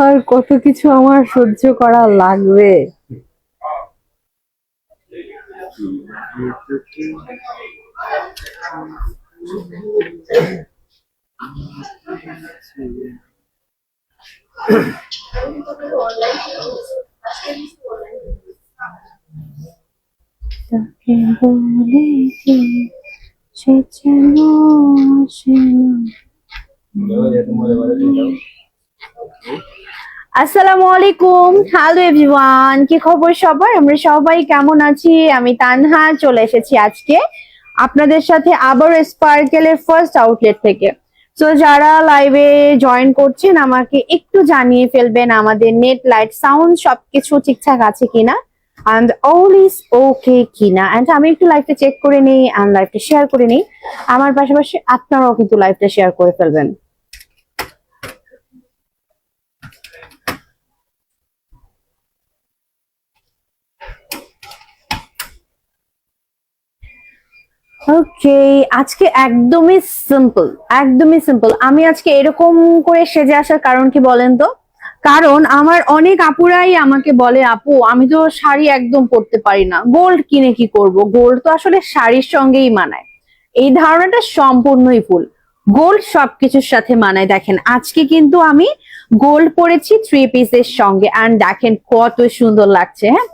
আর কত কিছু আমার সহ্য করা লাগবে। আসসালামু আলাইকুম, হ্যালো এভরিওয়ান, কি খবর সবার? আমরা সবাই কেমন আছি? আমি তানহা চলে এসেছি আজকে আপনাদের সাথে আবার স্পার্কেলের ফার্স্ট আউটলেট থেকে। তো যারা লাইভে জয়েন করছেন আমাকে একটু জানিয়ে ফেলবেন আমাদের নেট, লাইট, সাউন্ড সবকিছু ঠিকঠাক আছে কিনা, and all is okay কিনা। and আমি একটু লাইভটা চেক করে নিই and লাইভটা শেয়ার করে নিই। আমার পাশাপাশি আপনারাও কিন্তু লাইভটা শেয়ার করে ফেলবেন। ওকে, আজকে একদমই সিম্পল। আমি আজকে এরকম করে সেজে আসার কারণ কি বলেন তো? কারণ আমার অনেক আপুরাই আমাকে বলে, আপু আমি তো শাড়ি একদম পরতে পারি না, গোল্ড কিনে কি করব? গোল্ড তো আসলে শাড়ির সঙ্গেই মানায়। এই ধারণাটা সম্পূর্ণই ভুল। গোল্ড সবকিছুর সাথে মানায়। দেখেন আজকে কিন্তু আমি গোল্ড পরেছি 3 পিসের সঙ্গে, এন্ড দেখেন কত সুন্দর লাগছে। হ্যাঁ,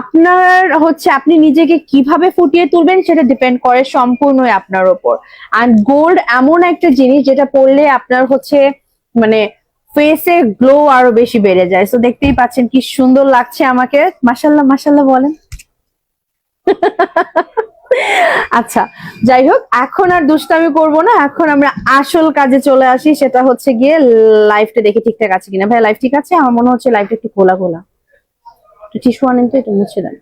আপনার হচ্ছে আপনি নিজেকে কিভাবে ফুটিয়ে তুলবেন সেটা ডিপেন্ড করে সম্পূর্ণই আপনার উপর। আর গোল্ড এমন একটা জিনিস যেটা পরলে আপনার হচ্ছে মানে ফেসে গ্লো আরো বেশি বেড়ে যায়। তো দেখতেই পাচ্ছেন কি সুন্দর লাগছে আমাকে। মাশাল্লাহ মাশাল্লাহ বলেন। আচ্ছা, যাই হোক, এখন আর দুষ্টামি করবো না, এখন আমরা আসল কাজে চলে আসি। সেটা হচ্ছে গিয়ে লাইফটা দেখে ঠিকঠাক আছে কিনা। ভাই লাইফ ঠিক আছে? আমার মনে হচ্ছে লাইফটা একটু খোলা খোলা। টিস্যু আনেন তো, একটু মুছে দেন।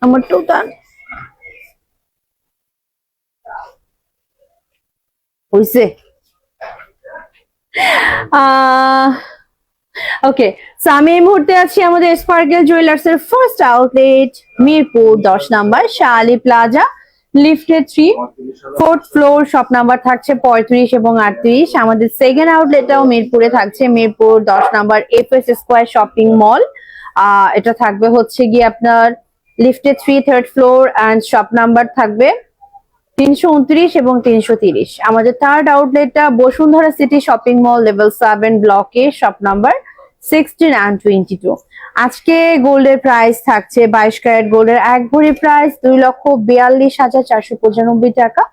আমার টোটাল হইছে। ওকে, সো আমি এই মুহূর্তে আছি আমাদের স্পার্কেল জুয়েলার্স এর ফার্স্ট আউটলেট, মিরপুর 10 নাম্বার শালি প্লাজা, লিফটে 3, 4th ফ্লোর। শপ নাম্বার থাকছে 35 এবং 38। আমাদের সেকেন্ড আউটলেটটাও মিরপুরে থাকছে, Mirpur 10 number FS square shopping mall. এটা থাকবে হচ্ছে গিয়ে আপনার লিফটে 3, 3rd floor, and shop number থাকবে 329 এবং 330। আমাদের থার্ড আউটলেটটা Bashundhara city shopping mall, level 7 ব্লকে, শপ নাম্বার 16 and 22। আজকে গোল্ডের প্রাইস থাকছে 22 ক্যারেট গোল্ডের 1 ভরি প্রাইস 2,42,495 টাকা।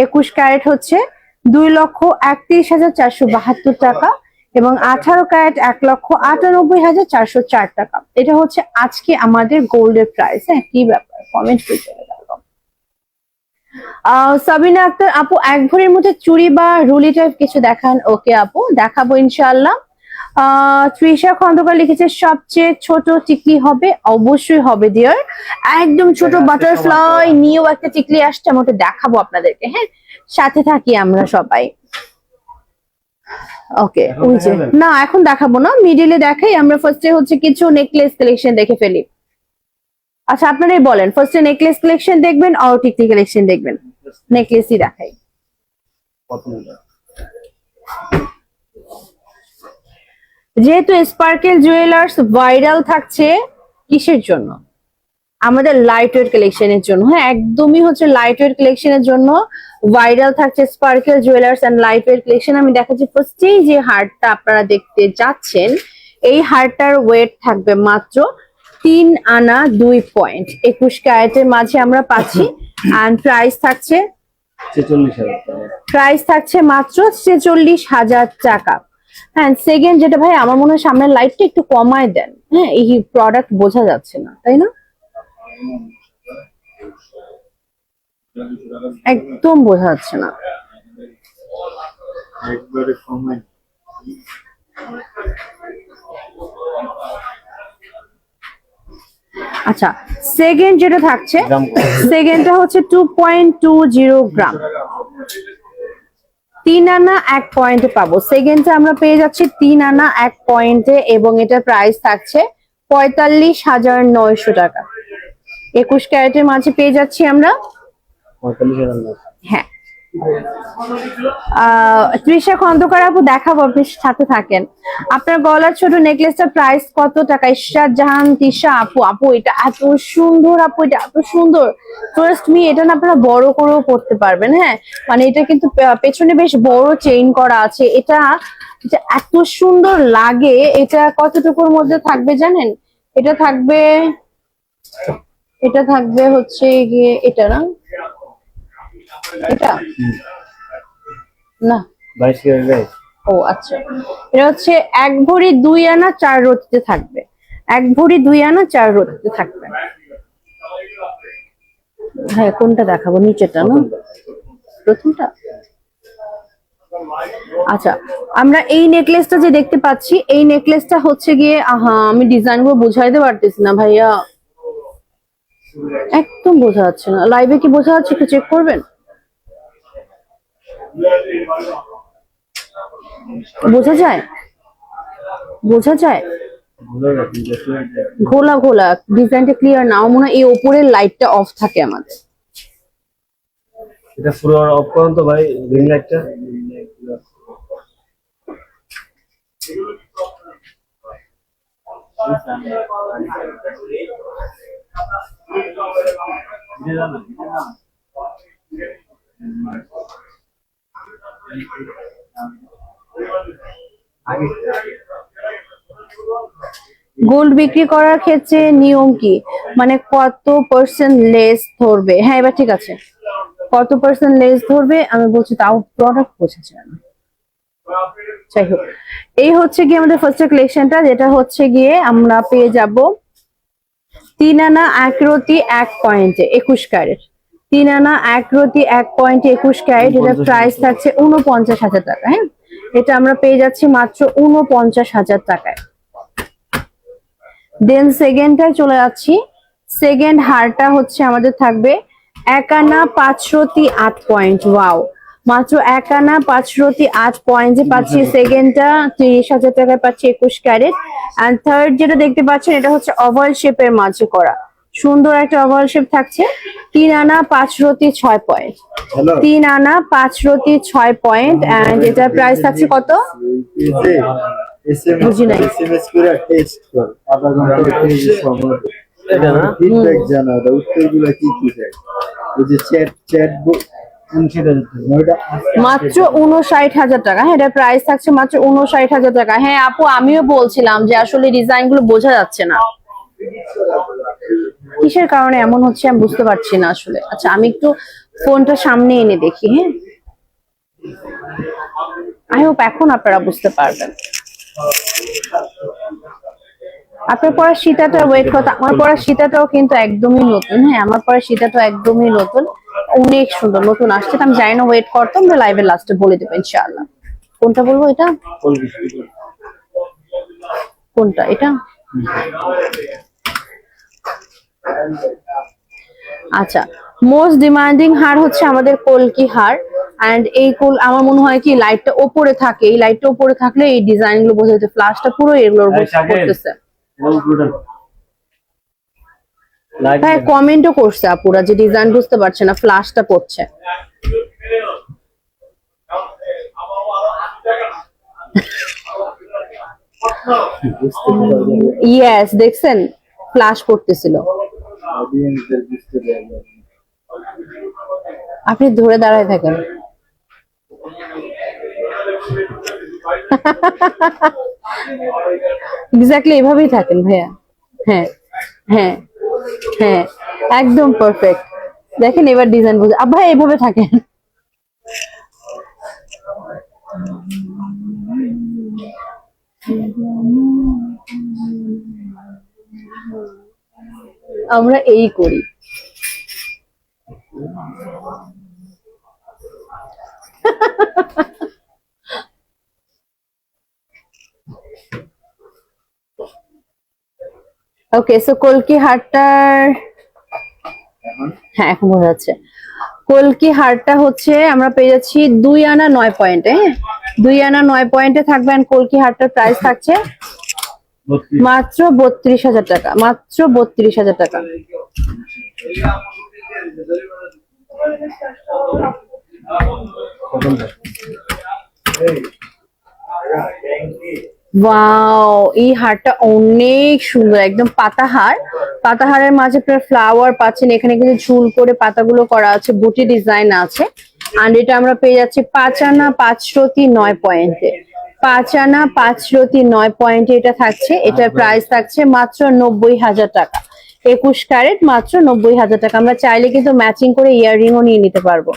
21 ক্যারেট হচ্ছে 2,31,472 টাকা এবং 18 ক্যারেট 1,98,404 টাকা। এটা হচ্ছে আজকে আমাদের গোল্ডের প্রাইস। হ্যাঁ, কি ব্যাপার, কমেন্ট করে চলে গেল। সাবিনা আক্তার আপু, 1 ভরির মধ্যে চুড়ি বা রুলি টাইপ কিছু দেখান। ওকে আপু, দেখাবো ইনশাআল্লাহ। ত্রিশা খন্দকার লিখেছে সবচেয়ে ছোট টিকলি হবে। অবশ্যই হবে ডিয়ার, একদম ছোট বাটারফ্লাই নিউ একটা টিকলি আসছে, আমি ওটা দেখাবো আপনাদেরকে। হ্যাঁ, সাথে থাকি আমরা সবাই। ওকে, ওই যে না, এখন দেখাবো না, মিডিলে দেখাই। আমরা ফার্স্টে হচ্ছে কিছু নেকলেস কালেকশন দেখে ফেলি। আচ্ছা, আপনারাই বলেন ফার্স্টে নেকলেস কালেকশন দেখবেন আর টিকলি কালেকশন দেখবেন? নেকলেসই দেখাই। যেহেতু স্পার্কেল জুয়েলার্স ভাইরাল থাকছে কিসের জন্য? আমাদের লাইট ওয়েট কালেকশনের জন্য। হ্যাঁ, একদমই হচ্ছে লাইট ওয়েট কালেকশনের জন্য ভাইরাল থাকছে sparkle jewellers and light weight collection. আমি দেখাচ্ছি ফার্স্টেই যে হারটা আপনারা দেখতে যাচ্ছেন, এই হারটার ওয়েট থাকবে মাত্র 3 আনা 2 পয়েন্ট, 21 ক্যারেটের মাঝে আমরা পাচ্ছি। এন্ড প্রাইস থাকছে মাত্র 46,000 টাকা। হ্যাঁ সেকেন্ড যেটা ভাই, আমার মনে হয় সামনের লাইটটা একটু কমায় দেন। হ্যাঁ, এই প্রোডাক্ট বোঝা যাচ্ছে না, তাই না? একদম বোঝা যাচ্ছে না। একবারে কমাই। আচ্ছা, সেকেন্ড যেটা থাকছে, সেকেন্ডটা হচ্ছে 2.20 গ্রাম, 3 আনা 1 পয়েন্টে পাবো। সেকেন্ডটা আমরা পেয়ে যাচ্ছি 3 আনা 1 পয়েন্টে, এবং এটার প্রাইস থাকছে 45,900 টাকা। 21 ক্যারেটের মাঝে পেয়ে যাচ্ছি আমরা। 45,000। হ্যাঁ, তৃষা খন্দকার আপু দেখাবো, আপনি সাথে থাকেন। আপনার গলার ছোট নেকলেসটার প্রাইস কত টাকা? ইশরাত জাহান তৃষা আপু, আপু এটা এত সুন্দর, আপু এটা এত সুন্দর, ট্রাস্ট মি, এটা না আপনারা বড় করেও পড়তে পারবেন। হ্যাঁ, মানে এটা কিন্তু পেছনে বেশ বড় চেইন করা আছে। এটা এত সুন্দর লাগে। এটা কতটুকুর মধ্যে থাকবে জানেন? এটা থাকবে, এটা থাকবে হচ্ছে গিয়ে এটা না, এটা না, 22 ক্যারেট। ও আচ্ছা, এটা হচ্ছে 1 ভরি 2 আনা 4 রতিতে থাকবে। 1 ভরি 2 আনা 4 রতিতে থাকবে। হ্যাঁ, কোনটা দেখাবো? নিচেটা না, প্রথমটা? আচ্ছা, আমরা এই নেকলেসটা যে দেখতে পাচ্ছি, এই নেকলেসটা হচ্ছে গিয়ে, আমি ডিজাইন গুলো বুঝাইতে পারতেছি না ভাইয়া, একদম বোঝা যাচ্ছে না। লাইভে কি বোঝা যাচ্ছে? একটু চেক করবেন। বোঝা যায়? বোঝা যায়? ঘোলা ঘোলা, ডিজাইনটা ক্লিয়ার না। আমার মনে হয় এই উপরের লাইটটা অফ থাকে আমাদের। এটা পুরো অফ করুন তো ভাই, রিং লাইটটা। গোল্ড বিক্রি করার ক্ষেত্রে নিয়ম কি? মানে কত পার্সেন্ট লেস ধরবে? হ্যাঁ, এবার ঠিক আছে। কত পার্সেন্ট লেস ধরবে আমি বলছি, তাও প্রোডাক্ট বোঝাচ্ছে না। যাই হোক, এই হচ্ছে গিয়ে আমাদের ফার্স্ট কালেকশনটা, যেটা হচ্ছে গিয়ে আমরা পেয়ে যাব 3 আনা 1 রতি 1 পয়েন্টে 21 ক্যারেট। 3 আনা 1 রতি 1 পয়েন্টে 21 ক্যারেট। এটার প্রাইস থাকছে 49,000 টাকা। হ্যাঁ, এটা আমরা পেয়ে যাচ্ছি মাত্র 49,000 টাকায়। দেন সেকেন্ডটায় চলে যাচ্ছি। সেকেন্ড হারটা হচ্ছে আমাদের থাকবে 1 আনা 5 রতি 8 পয়েন্ট। ওয়াও, মাত্র 1 আনা 5 রতি 8 পয়েন্টে পাচ্ছি। সেকেন্ডটা 30,000 টাকায় পাচ্ছি 21 ক্যারেট। এন্ড থার্ড যেটা দেখতে পাচ্ছেন, এটা হচ্ছে ওভাল শেপের মাঝে করা, সুন্দর একটা ওভাল শেপ থাকছে। 3 আনা 5 রতি 6 পয়েন্ট। 3 আনা 5 রতি 6 পয়েন্ট। এন্ড এটার প্রাইস থাকছে কত? বুঝি নাই। এসএমএস করে টেস্ট কর, আধা ঘন্টা সময় এটা না ফিডব্যাক জানা দাও, উত্তরগুলো কি কি চাই, ওই যে চ্যাট মাত্র 59,000 টাকা। হ্যাঁ, এটার প্রাইস থাকছে মাত্র 59,000 টাকা। হ্যাঁ আপু, আমিও বলছিলাম যে আসলে ডিজাইন গুলো বোঝা যাচ্ছে না, কিসের কারণে এমন হচ্ছে আমি বুঝতে পারছি না আসলে। আচ্ছা, আমি একটু ফোনটা সামনে এনে দেখি। হ্যাঁ, আই হোপ এখন আপনারা বুঝতে পারবেন। আপনার পরা সীতাটা ওয়েট করতে, আমার পরা সীতাটাও কিন্তু একদমই নতুন। হ্যাঁ, আমার পরা সীতাটাও একদমই নতুন, অনেক সুন্দর, নতুন আসছে। আমি জানি না, ওয়েট করতাম, আমরা লাইভের লাস্টে বলে দেবো ইনশাআল্লাহ। কোনটা বলবো? এটা কোনটা? এটা আচ্ছা, মোস্ট ডিমান্ডিং হার হচ্ছে আমাদের কলকি হার। এন্ড এই আমার মনে হয় কি লাইটটা উপরে থাকে, এই লাইটটা উপরে থাকলে এই ডিজাইন গুলো বোঝা যেত। ফ্ল্যাশটা পুরো এগুলোর উপর করতেছে। হ্যাঁ, কমেন্টও করছে আপুরা যে ডিজাইন বুঝতে পারছে না, ফ্ল্যাশটা পড়ছে। ইয়েস, দেখছেন ফ্ল্যাশ পড়তেছিল। আপনি ধরে দাঁড়ায় থাকেন। এক্স্যাক্টলি এভাবেই থাকেন ভাইয়া। হ্যাঁ হ্যাঁ হ্যাঁ, একদম পারফেক্ট। দেখেন এবার ডিজাইন বুঝে। ভাই এভাবে থাকেন। আমরা এই করি। ওকে, সো কলকি হারটার, হ্যাঁ এখন বোঝা যাচ্ছে। কলকি হারটা হচ্ছে আমরা পেয়ে যাচ্ছি 2 আনা 9 পয়েন্টে। হ্যাঁ, 2 আনা 9 পয়েন্টে থাকবে। আর কলকি হারটার প্রাইস থাকছে মাত্র 32,000 টাকা, মাত্র 32,000 টাকা। ওয়াও, এই হারটা অনেক সুন্দর, একদম পাতাহার। পাতাহারের মাঝে আপনার ফ্লাওয়ার পাচ্ছেন, এখানে কিন্তু ঝুল করে পাতাগুলো করা আছে, বুটি ডিজাইন আছে। আর এটা আমরা পেয়ে যাচ্ছি 5 আনা 5 রতি 9 পয়েন্টে। 5 আনা 5 রতি 9 পয়েন্টে এটা থাকছে। এটার প্রাইস থাকছে মাত্র 90,000 টাকা। 21 ক্যারেট, মাত্র 90,000 টাকা। আমরা চাইলে কিন্তু ম্যাচিং করে ইয়াররিংও নিয়ে নিতে পারবো।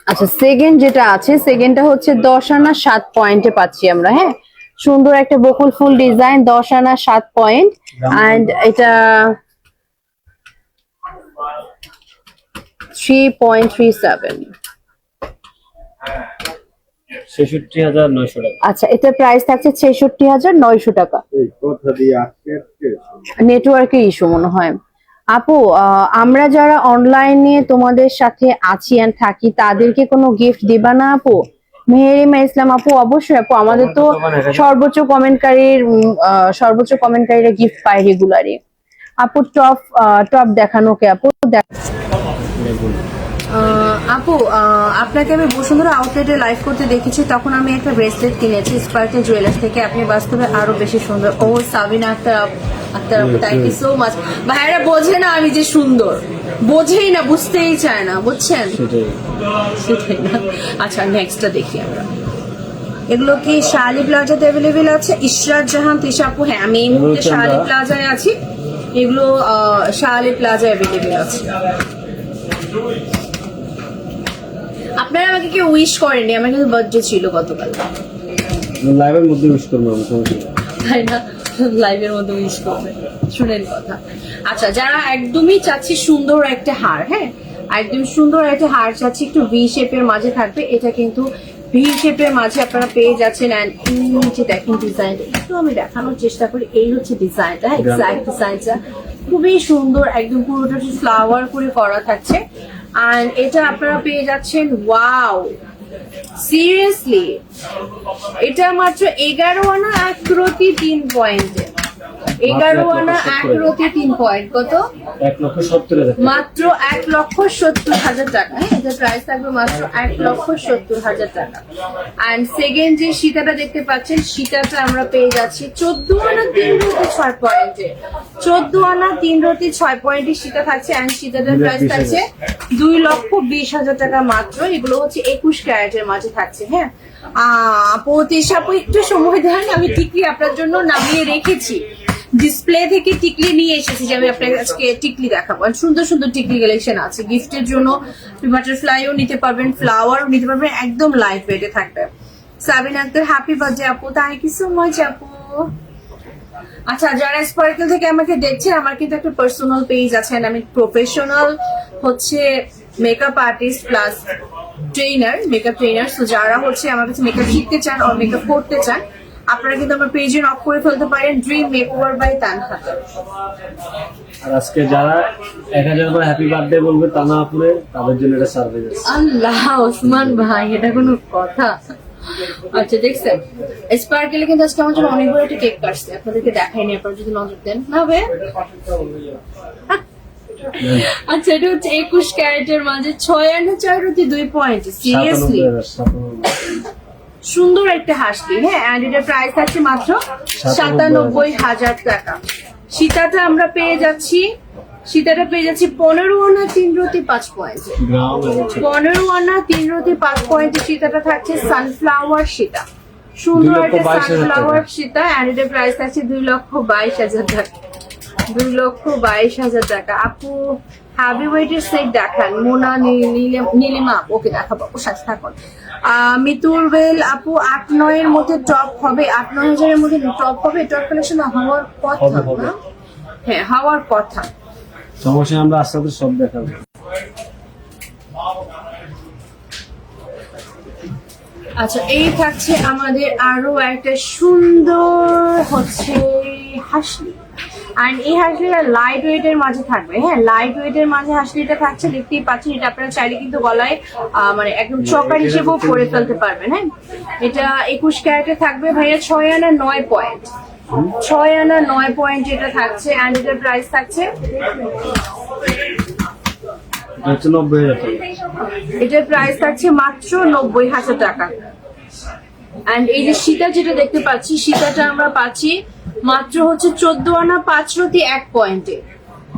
আচ্ছা, সেকেন্ড যেটা আছে, সেকেন্ডটা হচ্ছে 10 আনা 7 পয়েন্টে পাচ্ছি আমরা। হ্যাঁ, সুন্দর একটা বকুল ফুল ডিজাইন, 10 আনা 7 পয়েন্ট। এন্ড এটা 3.37। 66,900 টাকা। আচ্ছা, এটার প্রাইস থাকছে 66,900 টাকা। এই কথা দিয়ে আটকে নেটওয়ার্কের ইস্যু মনে হয়। আপু, আমরা যারা অনলাইনে তোমাদের সাথে আছি এন্ড থাকি, তাদেরকে কোনো গিফট দিবা না আপু? মেহেরিমা ইসলাম আপু, অবশ্যই আপু, আমাদের তো সর্বোচ্চ কমেন্টকারীরা গিফট পায় রেগুলারই। আপু টপ দেখানো কে আপু? আপু, আপনাকে আমি বসুন্ধরা আউটলেটে লাইভ করতে দেখেছি, তখন আমি একটা ব্রেসলেট কিনেছি স্পার্কেল জুয়েলার্স থেকে। আপনি বাস্তবে আরো বেশি সুন্দর। ও সাবিনা আক্তার আপু, থ্যাংক ইউ সো মাচ। ভাইরা বোঝে না আমি যে সুন্দর, বোঝেই না, বুঝতেই চায় না, বুঝছেন? সেটাই না। আচ্ছা, নেক্সটটা দেখি আমরা। এগুলো কি শালি প্লাজাতে অ্যাভেলেবেল আছে? ইশরাত জাহান তৃষা আপু, হ্যাঁ আমি এই মুহূর্তে শালি প্লাজায় আছি। এগুলো শালি প্লাজা অ্যাভেলেবেল আছে। আপনারা আমাকে কেউ উইশ করেনি, আমার কিন্তু বার্থডে ছিল গতকাল। লাইভের মধ্যে উইশ করবো আমি, সমস্যা তাই না? লাইভের মধ্যে উইশ করবে, শুনেন কথা। আচ্ছা, যারা একদমই চাচ্ছি সুন্দর একটা হার, হ্যাঁ একদম সুন্দর একটা হার চাচ্ছি, একটু ভি শেপের মাঝে থাকবে, এটা কিন্তু ভি শেপের মাঝে আপনারা পেয়ে যাচ্ছেন। এন্ড এই যে দেখেন ডিজাইনটা, একটু আমি দেখানোর চেষ্টা করি। এই হচ্ছে ডিজাইনটা, এক্সাক্ট ডিজাইনটা খুবই সুন্দর, একদম পুরোটা ফ্লাওয়ার করে করা থাকছে। আর এটা আপনারা পেয়ে যাচ্ছেন, ওয়াও সিরিয়াসলি, এটা মাত্র 11 আনা 1 রতি 3 পয়েন্টে। 11 আনা 1 রতি 3 পয়েন্ট, কত? 1,70,000 মাত্র 1,70,000 টাকা। হ্যাঁ, এটার প্রাইস থাকবে মাত্র 1,70,000 টাকা। এন্ড সেকেন্ড যে সীতাটা দেখতে পাচ্ছেন, সীতাটা আমরা পেয়ে যাচ্ছি 14 আনা 3 রতি 6 পয়েন্টে। 14 আনা 3 রতি 6 পয়েন্টে সীতা থাকছে। এন্ড সীতাটার প্রাইস থাকছে 2,20,000 টাকা মাত্র। এগুলো হচ্ছে 21 ক্যারেটের মাঝে থাকছে। হ্যাঁ আপু, আপু একটু সময় দেন, আমি টিকলি আপনার জন্য নামিয়ে রেখেছি, ডিসপ্লে থেকে টিকলি নিয়ে এসেছি যে আমি আপনাকে আজকে টিকলি দেখাবো। সুন্দর সুন্দর টিকলি কালেকশন আছে গিফটের জন্য। বাটারফ্লাইও নিতে পারবেন, ফ্লাওয়ারও নিতে পারবেন, একদম লাইট ওয়েটে থাকবে। সাবিনা আক্তার, হ্যাপি বার্থডে আপু, থ্যাংক ইউ সো মাচ আপু। আচ্ছা, যারা স্পার্কেল থেকে আমাকে দেখছেন, আমার কিন্তু একটা পার্সোনাল পেজ আছে। আমি প্রফেশনাল হচ্ছে makeup artist plus trainer, makeup trainer. তো যারা হচ্ছে আমার কাছে মেকআপ শিখতে চান আর মেকআপ করতে চান, আপনারা কিন্তু আমার পেজে নক করে ফেলতে পারেন, ড্রিম মেকওভার বাই তানহা। আর আজকে যারা 1000 করে হ্যাপি বার্থডে বলবে তানা আপুরে, তাদের জন্য এটা সার্ভিস আছে। আল্লাহ, ওসমান ভাই, এটা কোনো কথা? আচ্ছা, দেখছেন স্পার্কেলে কিন্তু আজকে আমার জন্য অনেক বড় একটা কেক কাটছে, আপনাদেরকে দেখাইনি, আপনারা যদি নজর দেন না হবে। আচ্ছা, এটা হচ্ছে 21 ক্যারেটের মাঝে 6 আনা 4 রতি 2 পয়েন্ট। সিরিয়াসলি সুন্দর একটা হাসলি। হ্যাঁ, এন্ড এটার প্রাইস আছে মাত্র 97,000 টাকা। সীতাটা আমরা পেয়ে যাচ্ছি, সীতাটা পেয়ে যাচ্ছি 15 আনা 3 রতি 5 পয়েন্ট। 15 আনা 3 রতি 5 পয়েন্টে সীতাটা থাকছে। সানফ্লাওয়ার সীতা, সুন্দর একটা সানফ্লাওয়ার সীতা। এন্ড এটার প্রাইস আছে 2,22,000 টাকা। 2,22,000 টাকা। আপু হ্যাভি ওয়েটের সেট দেখান। মোনা নীলিমা, ওকে দেখাবো আপু, সাথে থাকুন। মিতুল ওয়েল আপু 8-9 এর মধ্যে টপ হবে, 8-9 হাজারের মধ্যে টপ হবে। টপ কালেকশন হওয়ার কথা না? হ্যাঁ, হওয়ার কথা। সমস্যা, আমরা আস্তে আস্তে সব দেখাবো। আচ্ছা, এই থাকছে আমাদের আরো একটা সুন্দর হচ্ছে হাসলি। এন্ড এই হাসলিটা লাইট ওয়েটের মাঝে থাকবে। হ্যাঁ, লাইট ওয়েটের মাঝে হাসলিটা থাকছে, দেখতেই পাচ্ছেন। এটা আপনারা চাইলে কিন্তু গলায় মানে একদম চকার হিসেবেও পরে ফেলতে পারবেন। হ্যাঁ, এটা 21 ক্যারেটে থাকবে ভাইয়া, 6 আনা 9 পয়েন্ট। 6 আনা 9 পয়েন্ট এটা থাকছে। এন্ড এটার প্রাইস থাকছে, এটা হচ্ছে 90,000 টাকা। এটার প্রাইস থাকছে মাত্র 90,000 টাকা। এন্ড এই যে সীতা যেটা দেখতে পাচ্ছি, সীতাটা আমরা পাচ্ছি মাত্র হচ্ছে 14 আনা 5 রতি 1 পয়েন্টে।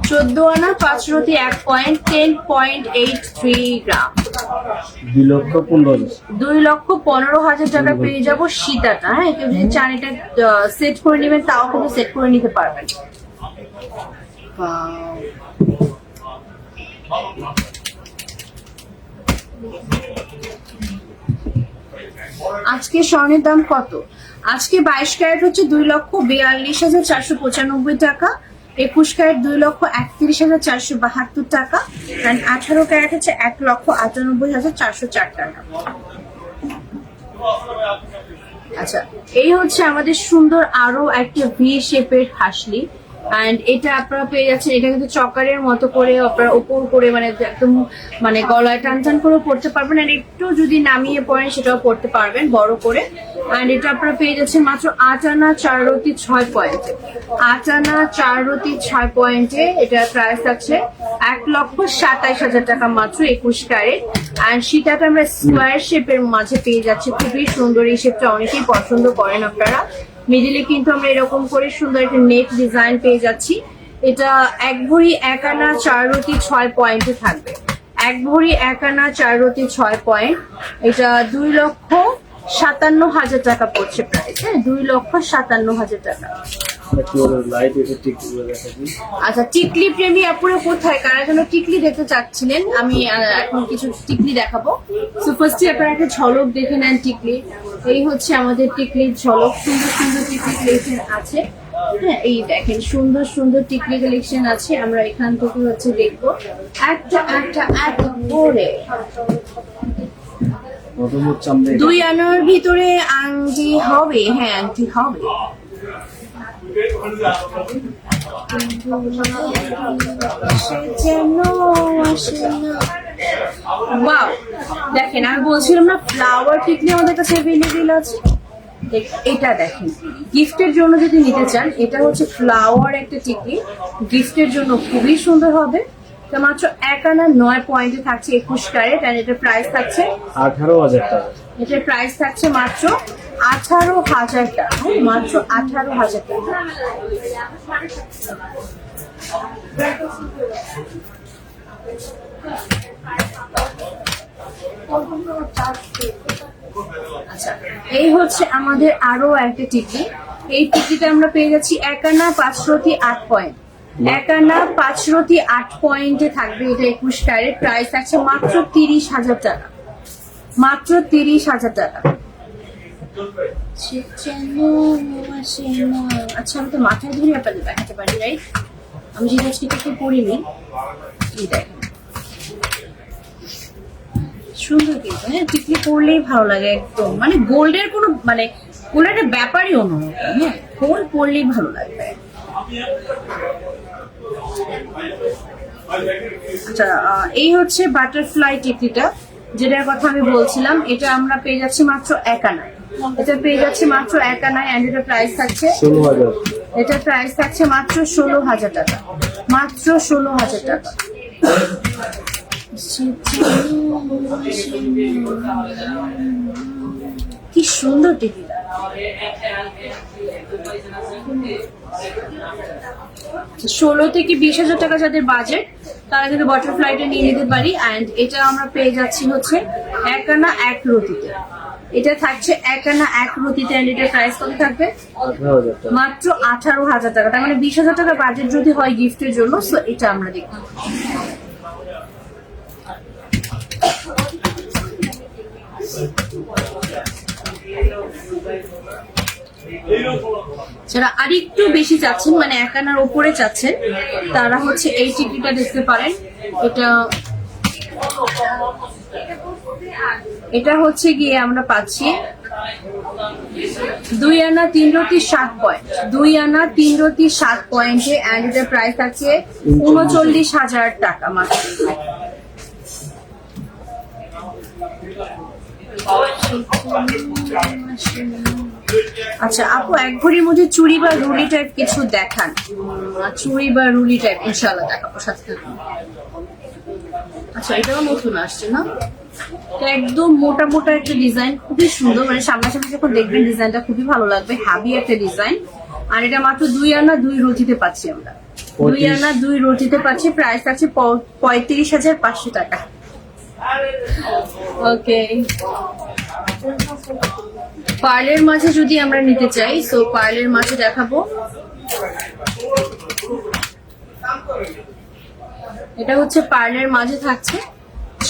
14 আনা 5 রতি 1 পয়েন্ট, 10.83 গ্রাম। 2,15,000। 2,15,000 টাকা পেয়ে যাবো সীতাটা। হ্যাঁ, কেউ যদি চান এটা সেট করে নেবেন, তাও কিন্তু সেট করে নিতে পারবেন। আজকে স্বর্ণের দাম কত? আজকে 22 ক্যারেট হচ্ছে 2,42,495 টাকা। 21 ক্যারেট 2,31,472 টাকা। 18 ক্যারেট হচ্ছে 1,98,404 টাকা। আচ্ছা, এই হচ্ছে আমাদের সুন্দর আরো একটা ভি শেপের হাসলি। এন্ড এটা আপনারা পেয়ে যাচ্ছেন, এটা কিন্তু চকারের মতো করে আপনারা উপর করে মানে একদম মানে গলায় টান টান করে পড়তে পারবেন। আর একটু যদি নামিয়ে পড়েন সেটাও পড়তে পারবেন বড় করে। এন্ড এটা আপনারা পেয়ে যাচ্ছেন মাত্র 8 আনা 4 রতি 6 পয়েন্টে। 8 আনা 4 রতি 6 পয়েন্টে এটার প্রাইস আছে 1,27,000 টাকা মাত্র, 21 ক্যারেট। এন্ড সেটাটা আমরা স্কোয়ার শেপের মাঝে পেয়ে যাচ্ছি, খুবই সুন্দর। এই শেপটা অনেকেই পছন্দ করেন আপনারা। মিডিলে কিন্তু আমরা এরকম করে সুন্দর একটা নেট ডিজাইন পেয়ে যাচ্ছি। এটা 1 ভরি 1 আনা 4 রতি 6 পয়েন্টে থাকবে। 1 ভরি 1 আনা 4 রতি 6 পয়েন্ট। এটা 2,57,000 টাকা পড়ছে প্রাইস। হ্যাঁ, 2,57,000 টাকা। লাইট ওয়েটের টিকগুলো দেখাচ্ছি। আচ্ছা, টিকলি প্রেমী আপুরা কোথায়, কারা যেন টিকলি দেখতে চাচ্ছিলেন, আমি এখন কিছু টিকলি দেখাবো। সো ফার্স্টে আপনারা একটা ঝলক দেখে নেন টিকলি। এই হচ্ছে আমাদের টিকলির ঝলক। সুন্দর সুন্দর টিকলি কালেকশন আছে। হ্যাঁ, এই দেখেন সুন্দর সুন্দর টিকলি কালেকশন আছে। আমরা এখান থেকে হচ্ছে দেখবো একটা একটা একটা করে। 2 আনার ভিতরে আংটি হবে। হ্যাঁ, আংটি হবে। ওয়াও, দেখেন আমি বলছিলাম না ফ্লাওয়ার টিকলি আমাদের কাছে অ্যাভেলেবল আছে। এটা দেখেন, গিফটের জন্য যদি নিতে চান, এটা হচ্ছে ফ্লাওয়ার একটা টিকলি, গিফটের জন্য খুবই সুন্দর হবে। তো মাত্র 1 আনা 9 পয়েন্টে থাকছে, 21 ক্যারেট। আর এটার প্রাইস থাকছে 18,000 টাকা। এটার প্রাইস থাকছে মাত্র 18,000 টাকা। মাত্র 18,000 টাকা। আচ্ছা, এই হচ্ছে আমাদের আরো একটা টিকলি। এই টিকলিটা আমরা পেয়ে যাচ্ছি 1 আনা 5 রতি 8 পয়েন্ট। 1 আনা 5 রতি 8 পয়েন্টে থাকবে। এটা 21 ক্যারেট। প্রাইস থাকছে মাত্র 30,000 টাকা। মাত্র 30,000 টাকা। আচ্ছা, আমি তো মাথায় ধরে আপনাদের দেখাতে পারি, রাইট? আমি যেটা আজকে একটু পরিনি। এই দেখেন সুন্দর কিন্তু। হ্যাঁ, টিকলি পরলেই ভালো লাগে একদম। মানে গোল্ডের কোনো মানে গোল্ডের ব্যাপারই অন্যরকম। হ্যাঁ, গোল্ড পরলেই ভালো লাগবে। আচ্ছা, এই হচ্ছে বাটারফ্লাই টিকলিটা, যেটার কথা আমি বলছিলাম। এটা আমরা পেয়ে যাচ্ছি মাত্র 1 আনায়। এটা পেয়ে যাচ্ছে মাত্র 1 আনায়। এন্ড এটার প্রাইস থাকছে 16,000। এটার প্রাইস থাকছে মাত্র 16,000 টাকা। মাত্র 16,000 টাকা। কি সুন্দর টিকিটা। 16 থেকে 20,000 টাকা যাদের বাজেট, তারা কিন্তু বাটারফ্লাইটা নিয়ে নিতে পারি। এন্ড এটা আমরা পেয়ে যাচ্ছি হচ্ছে 1 আনা 1 রতিতে। এটা থাকছে এক আনা এক রতিতে, and এটার প্রাইস কত থাকবে? 18,000 টাকা। মাত্র 18,000 টাকা। তার মানে 20,000 টাকা বাজেট যদি হয় গিফটের জন্য, সো এটা আমরা দেখব। যারা আরেকটু বেশি চাচ্ছেন, মানে এক আনার উপরে চাচ্ছেন, তারা হচ্ছে এই টিকিটটা দেখতে পারেন। এটা হচ্ছে গিয়ে আমরা পাচ্ছি 2 আনা 3 রতি 7 পয়েন্ট, 2 আনা 3 রতি 7 পয়েন্টে, এন্ড এটার প্রাইস আছে 39,000 টাকা মাত্র। আচ্ছা আপু, এক ভরির মধ্যে চুড়ি বা রুলি টাইপ কিছু দেখান। চুড়ি বা রুলি টাইপ ইনশাআল্লাহ দেখাবো, সাথে থাকুন। আচ্ছা এটাও নতুন আসছে না? তো একদম মোটা মোটা একটা ডিজাইন, খুবই সুন্দর, মানে সামনাসামনি যখন দেখবেন ডিজাইনটা খুবই ভালো লাগবে, হ্যাভি একটা ডিজাইন। আর এটা মাত্র 2 আনা 2 রতিতে পাচ্ছি আমরা, 2 আনা 2 রতিতে পাচ্ছি। প্রাইস আছে 35,500 টাকা। ওকে, পার্লের মাঝে যদি আমরা নিতে চাই, সো পার্লের মাঝে দেখাবো। এটা হচ্ছে পার্লের মাঝে থাকছে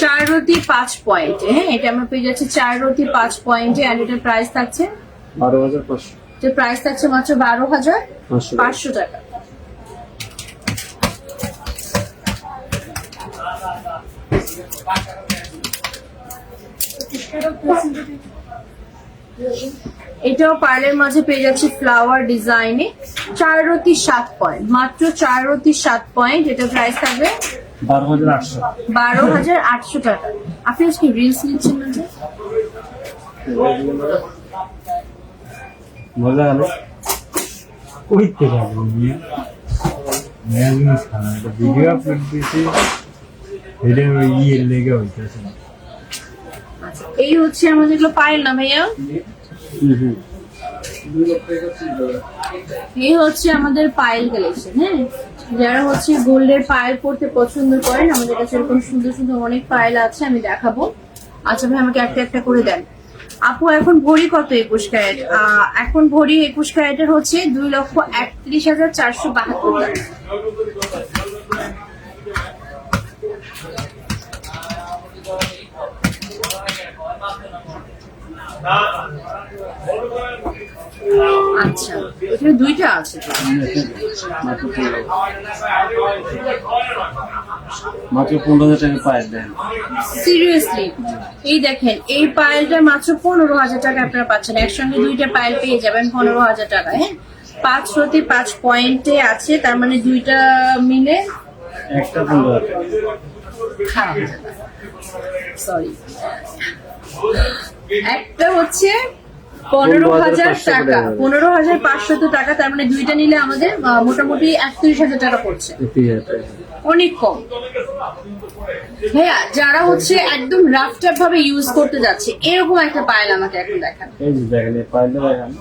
4 রতি 5 পয়েন্টে। হ্যাঁ, এটা আমরা পেয়ে যাচ্ছি 4 রতি 5 পয়েন্টে, আর এটার প্রাইস থাকছে 12,500। এটার প্রাইস থাকছে মাত্র 12,500 টাকা। এটাও পার্লের মাঝে পেয়ে যাচ্ছে ফ্লাওয়ার ডিজাইনে, 4 রতি 7 পয়েন্ট, মাত্র 4 রতি 7 পয়েন্ট। এটা প্রাইস থাকবে 12,800। 12,800 টাকা। আপনি আজকে রিলস নিচ্ছেন না যে? মজা গেল। কইতে পারবো না ম্যাজিক খানা, এটা ভিডিও আপলোড দিয়েছি, এটা ইয়ের লেগে হইতেছে না। আচ্ছা, এই হচ্ছে আমাদের এগুলো পায়েল না ভাইয়া? এই হচ্ছে আমাদের পায়েল কালেকশন। হ্যাঁ, যারা হচ্ছে গোল্ডের পায়েল পরতে পছন্দ করেন, আমাদের কাছে এরকম সুন্দর সুন্দর অনেক পায়েল আছে, আমি দেখাবো। আচ্ছা ভাই, আমাকে একটা একটা করে দেন। আপু এখন ভরি কত 21 ক্যারেট? এখন ভরি 21 ক্যারেটের হচ্ছে 2,31,472 টাকা। আচ্ছা, এখানে দুইটা আছে তো। মাত্র 15,000 টাকা পায়ের দেন। সিরিয়াসলি, এই দেখেন এই পায়েলটা মাত্র 15,000 টাকা আপনারা পাচ্ছেন। একসঙ্গে দুইটা পায়েল পেয়ে যাবেন 15,000 টাকা। হ্যাঁ, 5 রতি 5 পয়েন্টে আছে, তার মানে দুইটা মিলে একটা 15,000 টাকা। সরি, একটা হচ্ছে 15,000 টাকা, 15,500 টাকা। তার মানে দুইটা নিলে আমাদের মোটামুটি 31,000 টাকা পড়ছে, 31,000 টাকা। অনেক কম। ভাইয়া, যারা হচ্ছে একদম রাফ টাফ ভাবে ইউজ করতে যাচ্ছে, এরকম একটা পায়েল আমাকে এখন দেখান। এই যে দেখেন, এই পায়েলটা দেখেন,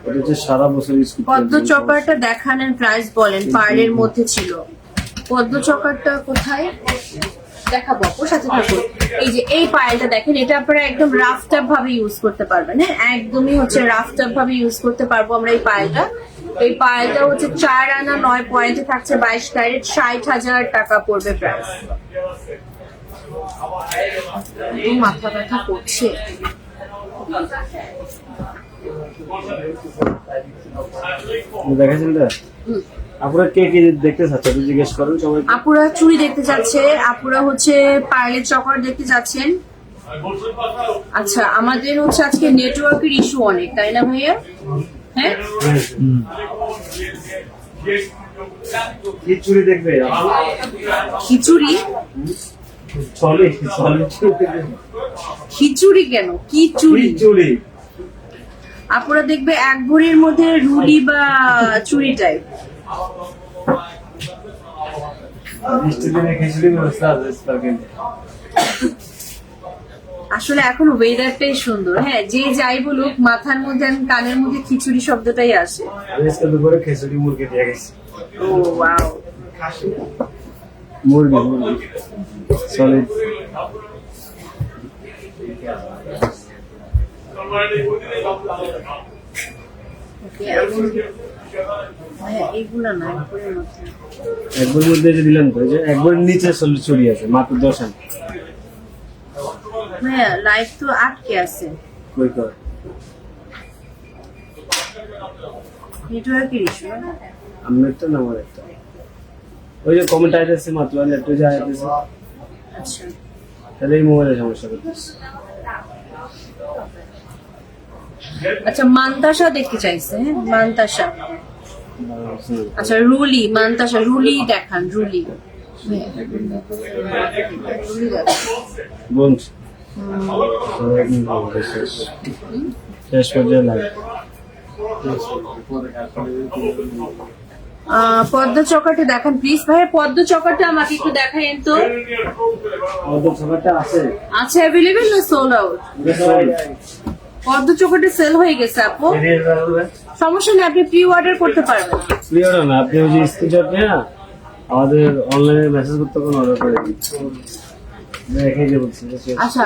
এটা হচ্ছে সারা বছর ইউজ করতে পদ্ম চকারটা দেখানোর প্রাইস বলেন, পার্লের মধ্যে ছিল। পদ্ম চকারটা কোথায় দেখাবো? ওর সাথে থাকুন। এই যে এই পায়েলটা দেখেন, এটা আপনারা একদম রাফ টাফ ভাবে ইউজ করতে পারবেন। হ্যাঁ, একদমই হচ্ছে রাফ টাফ ভাবে ইউজ করতে পারবো আমরা এই পায়েলটা। এই পায়েলটা হচ্ছে 4 আনা 9 পয়েন্টে থাকছে, 22 ক্যারেট, 60,000 টাকা পড়বে প্রাইস। মাথা ব্যথা করছে। দেখেছেন? আপুরা কে কি দেখতে চাচ্ছে জিজ্ঞেস করেন সবাই। আপুরা চুড়ি দেখতে চাচ্ছে, আপুরা হচ্ছে পার্লের চকর দেখতে চাচ্ছেন। আচ্ছা, আমাদের হচ্ছে আজকে নেটওয়ার্কের ইস্যু অনেক, তাই না ভাইয়া? হ্যাঁ, খিচুড়ি দেখবে? খিচুড়ি? খিচুড়ি কেন? কি চুড়ি? চুড়ি আপুরা দেখবে এক ভরির মধ্যে রুলি বা চুড়ি টাইপ। আসলে এখন ওয়েদারটাই সুন্দর। হ্যাঁ, যে যাই বলুক, মাথার মধ্যে আর কানের মধ্যে খিচুড়ি শব্দটাই আসে। খিচুড়ি মুরগি দিয়ে গেছে। ও ওয়াও, মুরগি সলিড। ওকে এইগুলো না একবারের মধ্যে একবার মধ্যে যে দিলাম তো, এই যে একবার নিচে চুরি আছে মাত্র 10 আনা। ভাইয়া লাইভ তো আটকে আছে, কই কর নেটওয়ার্কের ইস্যু। আমি একটা না আমার একটা, ওই যে কমেন্ট আইতেছে মাত্র একটু যা আইতেছে, আচ্ছা তাহলে এই মোবাইলের সমস্যা করতেছে। আচ্ছা মান্তাসা দেখতে চাইছে, হ্যাঁ মান্তাসা। আচ্ছা রুলি, মান্তাসা রুলি দেখান, রুলি রুলি দেখান। বলছ শেষ পর্যায়ে লাগে পদ্ম চকাটি দেখান প্লিজ ভাইয়া, পদ্ম চকাটা আমাকে একটু দেখাইন তো। আমাদের সবাইটা আছে, আচ্ছা অ্যাভেলেবেল না সোল্ড আউট? পদ্ম চকাটি সেল হয়ে গেছে আপু, সমস্যা নেই, আপনি প্রি অর্ডার করতে পারবেন। ক্লিয়ার না, আপনি ওই যে স্ক্রিনশট নিয়ে আমাদের অনলাইনে মেসেজ করতে কোনো অর্ডার করে দিন, দেখে যে বলছি। আচ্ছা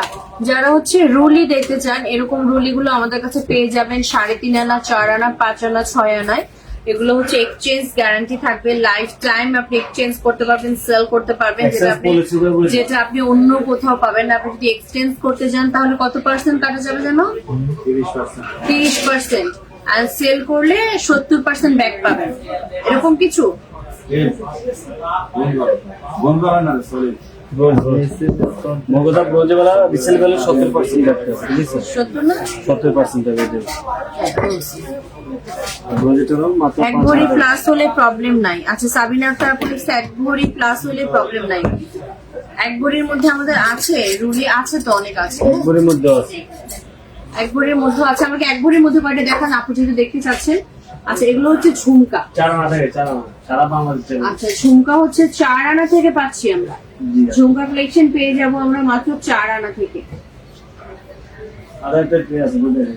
যারা হচ্ছে রুলি দেখতে চান, এরকম রুলি গুলো আমাদের কাছে পেয়ে যাবেন 3.5 আনা, 4 আনা, 5 আনা, 6 আনায়। এগুলো হচ্ছে এক্সচেঞ্জ গ্যারান্টি থাকবে, লাইফ টাইম আপনি এক্সচেঞ্জ করতে পারবেন, সেল করতে পারবেন, যেটা আপনি অন্য কোথাও পাবেন না। আপনি যদি এক্সচেঞ্জ করতে যান তাহলে কত পার্সেন্ট কাটা যাবে জানো? 30%, আর সেল করলে 70% ব্যাক পাবেন, এরকম কিছু। মগদা ব্রোঞ্জে वाला রিসেল ভ্যালু 70% রাখতে আছে, ঠিক আছে? 70 না 70% হবে এটা। ব্রোঞ্জেটা মাত্র 5 এক ভরি প্লাস হলে প্রবলেম নাই। আচ্ছা সাবিনা আক্তার বলেছে এক ভরি প্লাস হলে প্রবলেম নাই। এক ভরির মধ্যে আমাদের আছে রুলি, আছে তো অনেক আছে, একবারের মধ্যে আছে। এক ভরির মধ্যে আছে। আমাকে এক ভরির মধ্যে কয়টা দেখান আপু যদি দেখতে চাচ্ছেন। আচ্ছা এগুলো হচ্ছে ঝুমকা, 4 আনা থেকে 4 আনা সারা বাংলাদেশে। আচ্ছা ঝুমকা হচ্ছে 4 আনা থেকে পাচ্ছি আমরা, ঝুমকা কালেকশন পেয়ে যাব আমরা মাত্র 4 আনা থেকে। আর একটা ট্রে আছে বুঝলেন,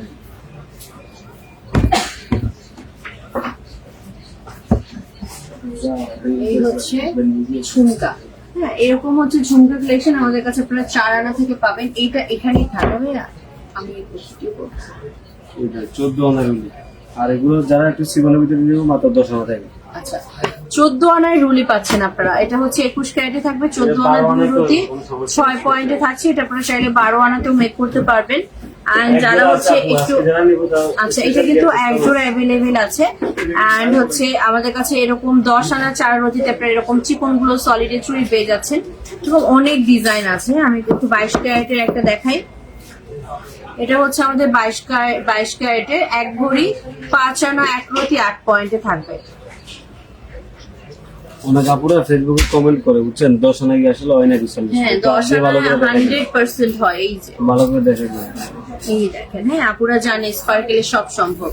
এই হচ্ছে ঝুমকা, হ্যাঁ এরকম হচ্ছে ঝুমকা কালেকশন আমাদের কাছে আপনারা 4 আনা থেকে পাবেন। এইটা এখানেই থাকবে না, আমি ভিডিও করছি। এটা 14 আনা রুলি, আর এগুলো যারা একটু সিগনের ভিতরে নিব মাত্র 10 আনা থাকে। আচ্ছা 14 আনায় রুলি পাচ্ছেন আপনারা। এটা হচ্ছে 21 ক্যারেটে থাকবে, 14 আনা রুলি 6 পয়েন্টে থাকছে। এটা আপনারা চাইলে 12 আনাতেও মেক করতে পারবেন। আর যারা হচ্ছে একটু, আচ্ছা এটা কিন্তু এক জোড়া অ্যাভেলেবেল আছে। এন্ড হচ্ছে আমাদের কাছে এরকম 10 আনা 4 রতিতে আপনারা এরকম চিকন গুলো সলিডে চুড়ি পেয়ে যাচ্ছেন, এবং অনেক ডিজাইন আছে। আমি একটু 22 ক্যারেটের একটা দেখাই। এটা হচ্ছে আমাদের 22 ক্যারেটের এক ভরি 5 আনা 1 রতি 8 পয়েন্টে থাকবে। অনেক আপুরা ফেসবুকে কমেন্ট করে বুঝছেন 10 আনা কি আসলে হয় নাকি? হ্যাঁ 10 আনা 100% হয়। এই যে ভালো করে দেখে দিন, এই দেখেন, হ্যাঁ আপুরা জানে স্পার্কেলে সব সম্ভব,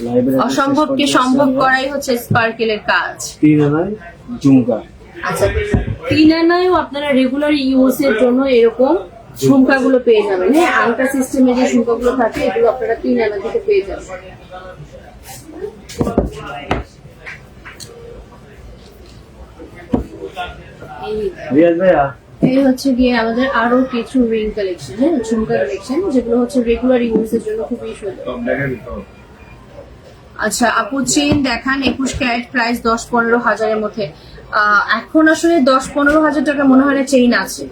লাইভে অসম্ভবকে সম্ভব করাই হচ্ছে স্পার্কেলের কাজ। 3 আনায় ঝুমকা। আচ্ছা 3 আনায়ও আপনারা রেগুলার ইউজ এর জন্য এরকম ঝুমকা গুলো পেয়ে যাবেন। হ্যাঁ আংটা সিস্টেমে যে ঝুমকা গুলো থাকে এগুলো আপনারা 3 আনা থেকে পেয়ে যাবেন। রিয়াজ ভাইয়া, এই হচ্ছে গিয়ে আমাদের আরো কিছু রিং কালেকশন, হ্যাঁ ঝুমকা কালেকশন, যেগুলো হচ্ছে রেগুলার ইউজের জন্য খুবই সুন্দর। আচ্ছা আপু চেইন দেখান 21 ক্যারেট, প্রাইস 10-15 হাজারের মধ্যে। এখন আসলে 10-15 হাজার টাকা মনে হয় না চেইন আছে।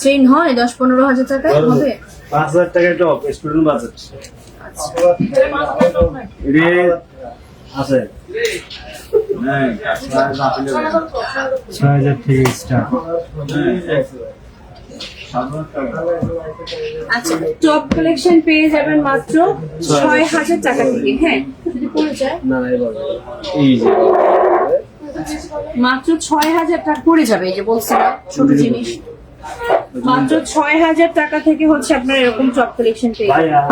চেইন হয় 10-15 হাজার টাকা হবে? 5000 টাকা টপ স্টুডেন্ট বাজেট আচ্ছা আছে। 6000 থেকে স্টার্ট। আচ্ছা টপ কালেকশন পেয়ে যাবেন মাত্র 6000 টাকা থেকে। হ্যাঁ যদি পড়ে যায় না না এবার এই যে মাত্র 6000 টাকা পড়ে যাবে। এই যে বলছিলাম ছোট জিনিস, মাত্র 6000 টাকা থেকে হচ্ছে আপনার এরকম টপ কালেকশন পেয়ে যাবেন। ভাইয়া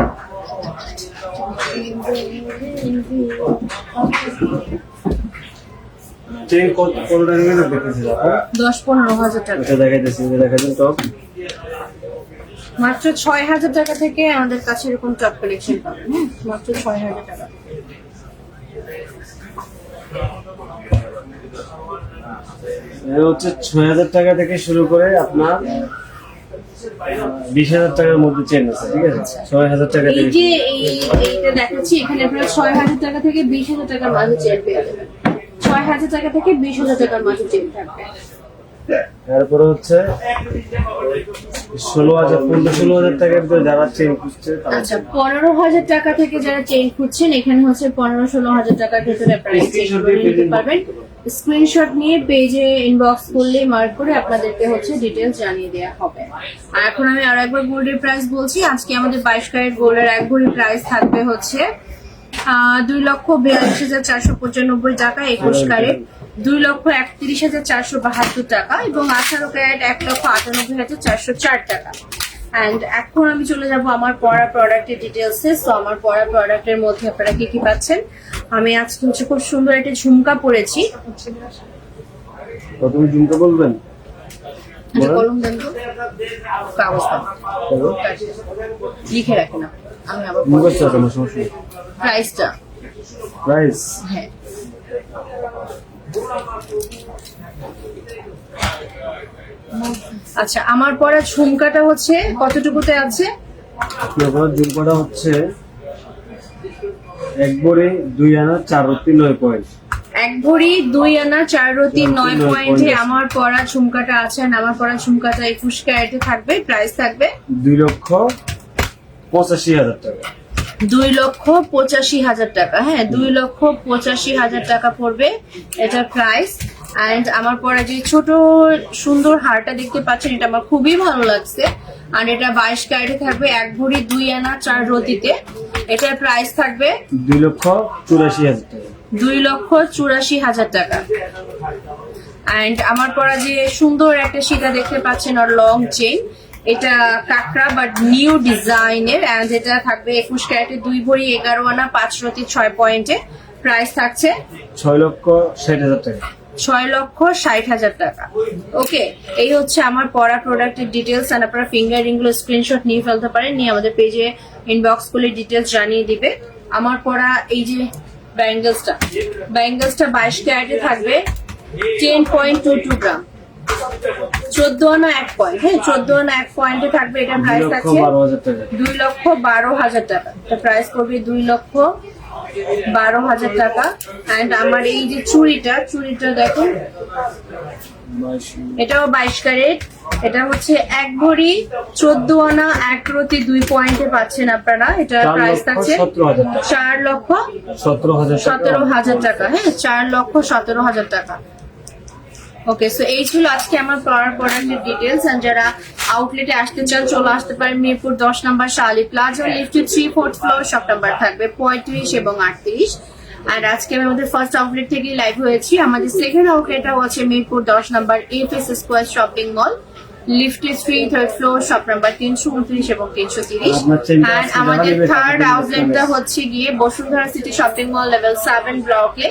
চেন কত টাকা করে দেখতেছি আপু? 10-15 হাজার টাকা, এটা দেখাইতেছি, এটা দেখাইছেন টপ মাত্র 6000 টাকা থেকে আমাদের কাছে এরকম টপ কালেকশন পাবেন। হ্যাঁ মাত্র 6000 টাকা। হচ্ছে 6000 টাকা থেকে শুরু করে আপনার 20,000 টাকার মধ্যে চেন আছে, ঠিক আছে? 6,000 টাকা এই থেকে যে এইটা দেখাচ্ছি এখানে আপনারা 6,000 টাকা থেকে 20,000 টাকার মাঝে চেন পেয়ে যাবেন। 6,000 টাকা থেকে 20,000 টাকার মাঝে চেন থাকবে। তারপরে হচ্ছে 16,000 টাকার ভিতরে যারা চেন খুঁজছে তারা আচ্ছা 15,000 টাকা থেকে যারা চেইন খুঁজছেন এখানে হচ্ছে 15-16,000 টাকার ভিতরে আপনারা চেইন নিতে পারবেন। স্ক্রিনশট নিয়ে পেজে ইনবক্স করলে মার্ক করে আপনাদেরকে হচ্ছে ডিটেইলস জানিয়ে দেওয়া হবে। আর এখন আমি আরো একবার গোল্ডের প্রাইস বলছি। আজকে আমাদের 22 ক্যারেট গোল্ডের 1 ভরি প্রাইস থাকবে হচ্ছে 2,42,495 টাকা। 21 ক্যারেট 2,31,472 টাকা এবং 18 ক্যারেট 1,98,404 টাকা। এন্ড এখন আমি চলে যাব আমার পরা প্রোডাক্টের ডিটেলসে। সো আমার পরা প্রোডাক্টের মধ্যে আপনারা কি কি পাচ্ছেন, আমি আজকে হচ্ছে খুব সুন্দর একটা ঝুমকা পরেছি। প্রথমে ঝুমকা বলবেন? আচ্ছা কলম দেন তো, কাগজ দেন, লিখে রাখেন না, আমি আবার মুখস্থ আছে আমার সমস্যা নেই। প্রাইসটা। প্রাইস হ্যাঁ আচ্ছা আমার পরা ঝুমকাটা হচ্ছে কতটুকুতে আছে? আপনার ঝুমকাটা হচ্ছে 1 ভরি 2 আনা 4 রতি 9 পয়েন্ট। 1 ভরি 2 আনা 4 রতি 9 পয়েন্টে আমার পরা ঝুমকাটা আছে। আর আমার পরা ঝুমকাটা 21 ক্যারেটে থাকবে। প্রাইস থাকবে 2,85,000 টাকা। 2,85,000 টাকা। হ্যাঁ 2,85,000 টাকা পড়বে এটা প্রাইস। এন্ড আমার পরা যে ছোট সুন্দর হারটা দেখতে পাচ্ছেন এটা আমার খুবই ভালো লাগছে। আর এটা 22 ক্যারেটে থাকবে 1 ভরি 2 আনা 4 রতিতে। এটার প্রাইস থাকবে 2,84,000 টাকা। 2,84,000 টাকা। এন্ড আমার পরা যে সুন্দর একটা সীতা দেখতে পাচ্ছেন আর লং চেইন, এটা কাকড়া বাট নিউ ডিজাইনের। এন্ড এটা থাকবে 21 ক্যারেটে 2 ভরি 11 আনা 5 রতি 6 পয়েন্টে। প্রাইস থাকছে 6,60,000 টাকা। 6,60,000 টাকা। ওকে, এই হচ্ছে আমার পরা প্রোডাক্টের ডিটেলস। আর আপনারা ফিঙ্গারিং গুলো স্ক্রিনশট নিয়ে ফেলতে পারেন, নিয়ে আমাদের পেজে ইনবক্স করলে ডিটেলস জানিয়ে দিবে। আমার পরা এই যে ব্যাঙ্গেলসটা 22 ক্যারেটে থাকবে 10.22 গ্রাম, 14 আনা 1 পয়েন্ট। হ্যাঁ 14 আনা 1 পয়েন্টে থাকবে। এটা প্রাইস আছে 2,12,000 টাকা। 2,12,000 টাকা। এটা প্রাইস করবে 2,12,000 টাকা। এন্ড আমার এই যে চুড়িটা দেখুন, এটাও 22 ক্যারেট। এটা হচ্ছে 1 ভরি 14 আনা 1 রতি 2 পয়েন্টে পাচ্ছেন আপনারা। এটা প্রাইস থাকছে 4,17,000 টাকা। হ্যাঁ 4,17,000 টাকা। ওকে, সো এই ছিল আজকে আমার প্রোডাক্টের ডিটেলস। এন্ড যারা আউটলেটে আসতে চান চলে আসতে পারেন মিরপুর 10 নম্বর শালি প্লাজা, লিফটে 3 4th ফ্লোর। শপ নাম্বার থাকবে 35 এবং 38। আর আজকে আমি আমাদের ফার্স্ট আউটলেট থেকে লাইভ হয়েছি। আমাদের সেকেন্ড আউটলেটটা হচ্ছে মিরপুর 10 নম্বর এফএস স্কয়ার শপিং মল, লিফটে 3 3rd ফ্লোর। শপ নাম্বার 329 এবং 330। আর আমাদের থার্ড আউটলেটটা হচ্ছে গিয়ে Bashundhara city shopping mall level 7 ব্লকে,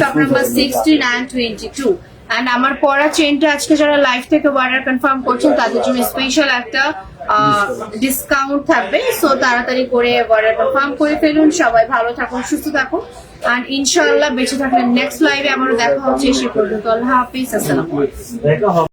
শপ নাম্বার 16 and 22। এন্ড আমার পরা চেনটা আজকে যারা লাইভ থেকে অর্ডার কনফার্ম করছেন তাদের জন্য স্পেশাল একটা ডিসকাউন্ট থাকবে। সো তাড়াতাড়ি করে অর্ডার কনফার্ম করে ফেলুন। সবাই ভালো থাকুন, সুস্থ থাকুন। আর ইনশাআল্লাহ বেঁচে থাকলে নেক্সট লাইভে আবারও দেখা হচ্ছে। সে পর্যন্ত আল্লাহ হাফিজ, আসসালামু আলাইকুম।